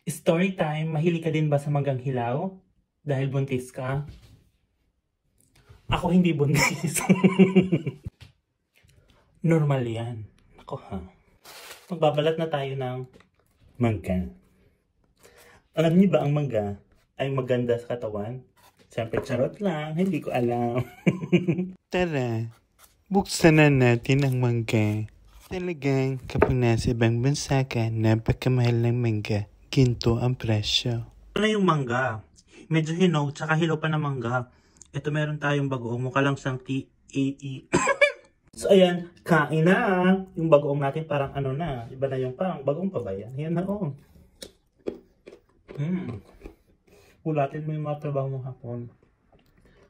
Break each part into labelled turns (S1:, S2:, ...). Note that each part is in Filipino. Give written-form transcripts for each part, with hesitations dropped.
S1: Story time, mahilig ka din ba sa manggang hilaw? Dahil buntis ka? Ako hindi buntis. Normal yan. Ako ha. Magbabalat na tayo ng mangga. Alam niyo ba ang mangga ay maganda sa katawan? Siyempre charot lang, hindi ko alam.
S2: Tara, buksan na natin ang mangga. Talagang kapag nasa ibang bansa ka, napakamahal ng mangga. Ginto ang presyo.
S1: Ano yung mangga? Medyo hinog, tsaka hilaw pa na mangga. Ito meron tayong bagoong, mukha lang siyang TAE. So ayan, kain na. Yung bagoong natin parang ano na. Iba na yung parang bagoong pa ba yan? Yan na oh. Ulatin mo yung mga trabaho mo hapon.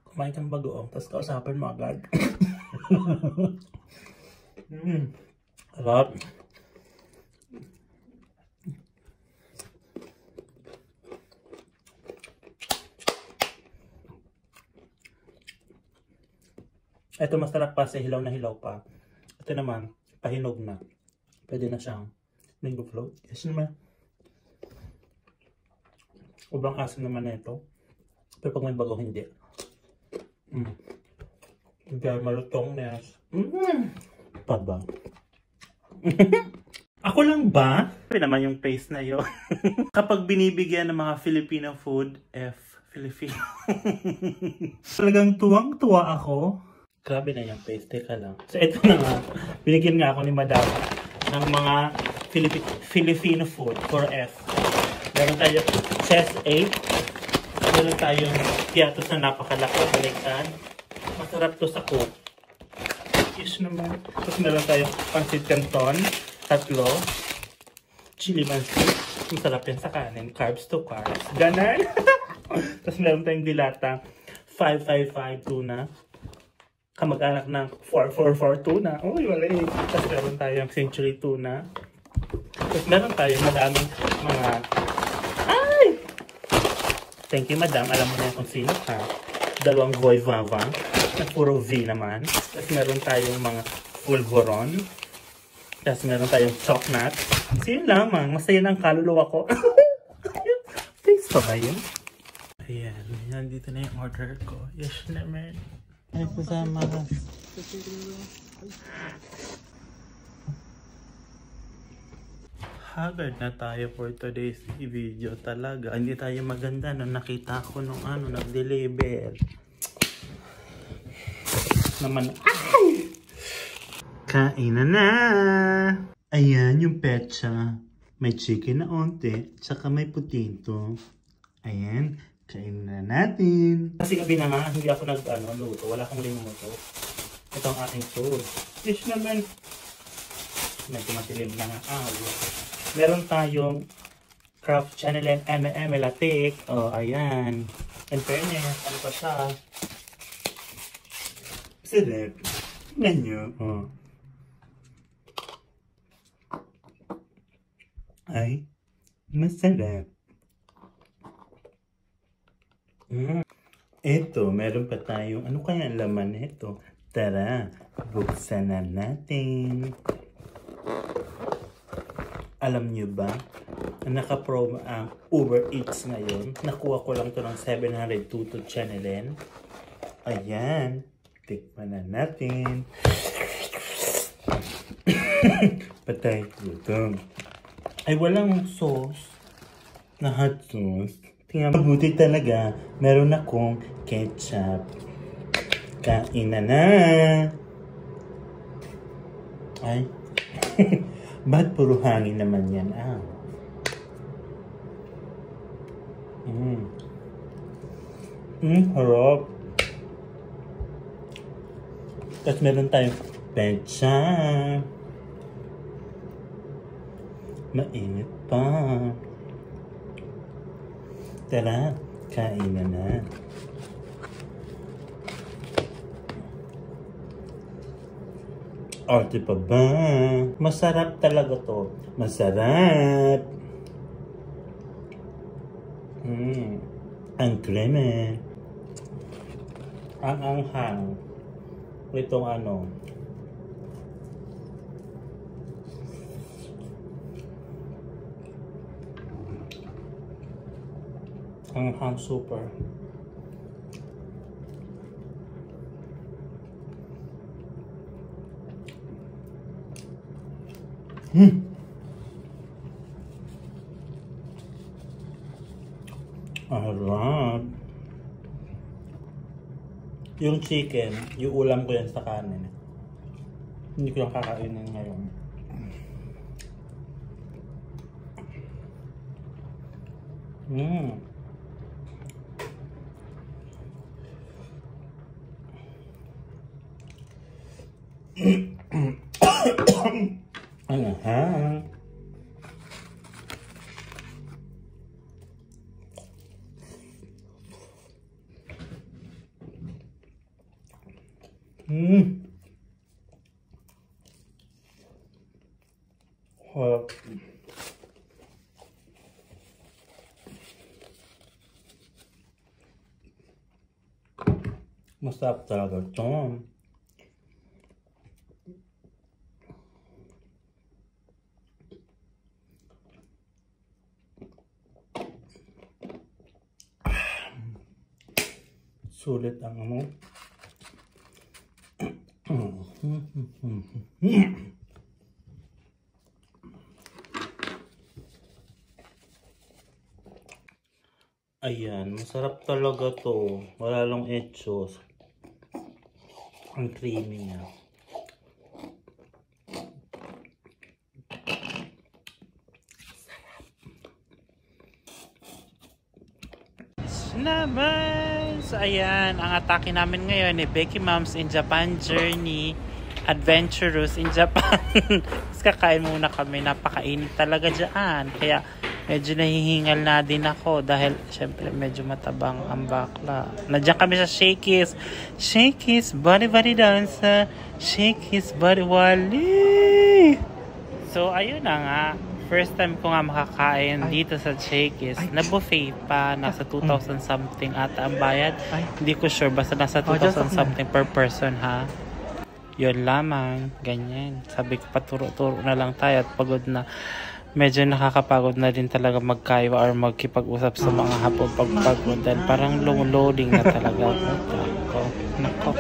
S1: Kumain kang bagoong, tapos kausapin mo agad. Harap. Ito masarap pa sa hilaw na hilaw pa. Ito naman, pahinog na. Pwede na siyang mango float. Yes naman. Sobrang asim naman na ito. Pero pag may bago, hindi. Hindi malutong na yan. Pa ba? Ako lang ba? Sabi naman yung face na yun. Kapag binibigyan ng mga Filipino food, Filipino. Talagang tuwang-tuwa ako. Grabe na yung face. Teka lang. So ito na nga. Binigyan nga ako ni Madam ng mga Filipino food for F. Meron tayo chest 8. Meron tayong piatos na napakalaki. Baliktad. Masarap to sa cook. Yes naman. Tapos meron tayong pancit canton. 3. Chili mansi. Masarap yan sa kanin. Carbs to carbs. Ganon. Tapos meron tayong dilata. 555 tuna. Kamag-anak ng 444 tuna. Uy, wala eh. Tapos meron tayong century tuna. Tapos meron tayong madaming mga... Ay! Thank you, madam. Alam mo na kung sino ka. 2 Goy Vava. Na puro V naman. Tapos meron tayong mga fulguron. Tapos meron tayong choknut. So yun lamang. Masaya ng kaluluwa ko. Thanks pa ba yun? Ayan. Nandito na yung order ko. Yes naman. Ay, kasama ka. Haggard na tayo for today's video talaga. Hindi tayo maganda nung nakita ko nung nag-deliver. Naman, ay! Kain na! Ayan yung petsa. May chicken na onte, tsaka may potato. Ayan. Kain na natin. Kasi gabi na nga, hindi ako luto. Wala akong limuto. Ito ang aking food. Fish naman. Medyo matilim na nga. Meron tayong Craft Channel M&M Latik. Oh, ayan. In fairness, ano pa siya? Sarap. Tingnan nyo. Oh. Ay, masarap. Ito, meron pa tayong, ano kaya ang laman nito? Tara, buksan na natin. Alam nyo ba, naka-promo ang Uber Eats ngayon. Nakuha ko lang to ng 702 to Chanelen. Ayan, tikman na natin. Patay, gutom. Ay, walang sauce na hot sauce. Tingnan, mabuti talaga. Meron akong ketchup. Kain na na. Ay. Ba't puro hangin naman yan? Harap. Tapos meron tayong pecha. Mainit pa. Tara, kain na na. Arte pa ba? Masarap talaga to. Masarap. Ang kreme. Ang anghang. Itong Hanghang super. Alright. Yung chicken, yung ulam ko yan sa kanin. Hindi ko yung kakainin ngayon. Masarap talaga ito. Sulit ang ano. Ayan, masarap talaga to. Wala lang etchos. Ang creamy niya. Naman! So ayan, ang atake namin ngayon ni Becky Moms in Japan Journey. Adventurous in Japan. Tapos kakain muna kami. Napakainit talaga dyan. Kaya medyo nahihingal na din ako dahil syempre medyo matabang ang bakla. Nandiyan kami sa Shakey's. Shakey's Body Dancer. Shakey's Body Wally. So ayun na nga. First time ko nga makakain dito sa Shakey's. Na buffet pa. Nasa 2,000 something ata ang bayad. Hindi ko sure. Basta nasa 2,000 something per person ha. Yun lamang. Ganyan. Sabi ko paturo-turo na lang tayo at pagod na. Medyo nakakapagod na din talaga magkaiwa or magkipag-usap sa mga hapon pagpagod dahil parang loading na talaga ako. Nako.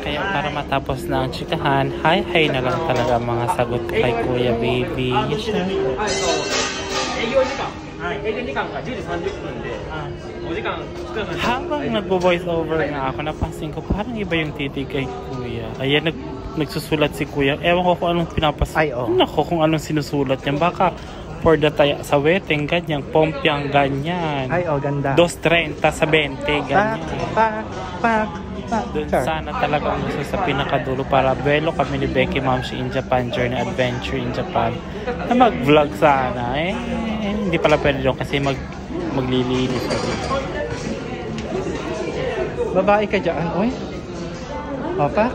S1: Kaya para matapos na ang chikahan, hi na lang talaga mga sagot ko kay Kuya Baby. Yes, sir. Habang nagbo-voice over nga ako, napansin ko parang iba yung titig kay Kuya. Ayan, nagsusulat si Kuya. Ewan ko kung anong Nako, kung anong sinusulat niya. Baka for the taya sa wedding, ganyan. Pompiang ganyan.
S2: Ganda.
S1: 2.30 sa 20, ganyan. Doon sana talaga ang gusto sa pinakadulo para belo kami ni Becky Moms in Japan Journey Adventure in Japan na mag-vlog sana. Hindi pala pwede doon kasi maglilinis.
S2: Babae ka dyan, oy? Opa?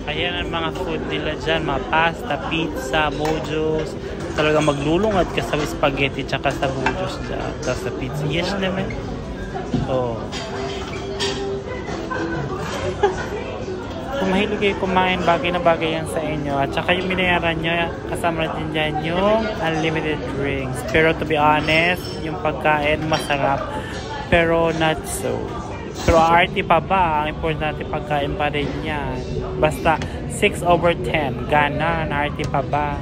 S1: Ayan ang mga food nila dyan, mga pasta, pizza, mojos. Talaga maglulungad ka sa spaghetti tsaka sa mojos dyan, tapos sa pizza. Yes naman. Oh. Kung mahilig kayo kumain, bagay na bagay yan sa inyo. At saka yung binayaran nyo, kasama din dyan yung unlimited drinks. Pero to be honest, yung pagkain masarap, pero not so. Pero RT pa ba? Ang importante pagkain pa rin yan. Basta 6/10. Ganon, RT pa ba?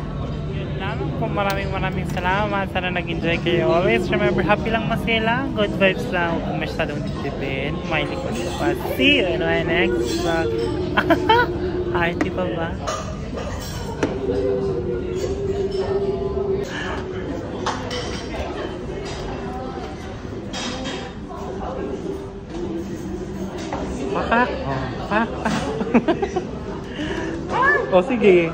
S1: Yun lamang po. Maraming salamat. Sana nag-enjoy kayo. Always remember, happy lang masaya lang. Good vibes lang. Kung masyadong ditipin, may likod pa. See you in my next vlog. RT pa ba?
S2: Pak. Oh, sige.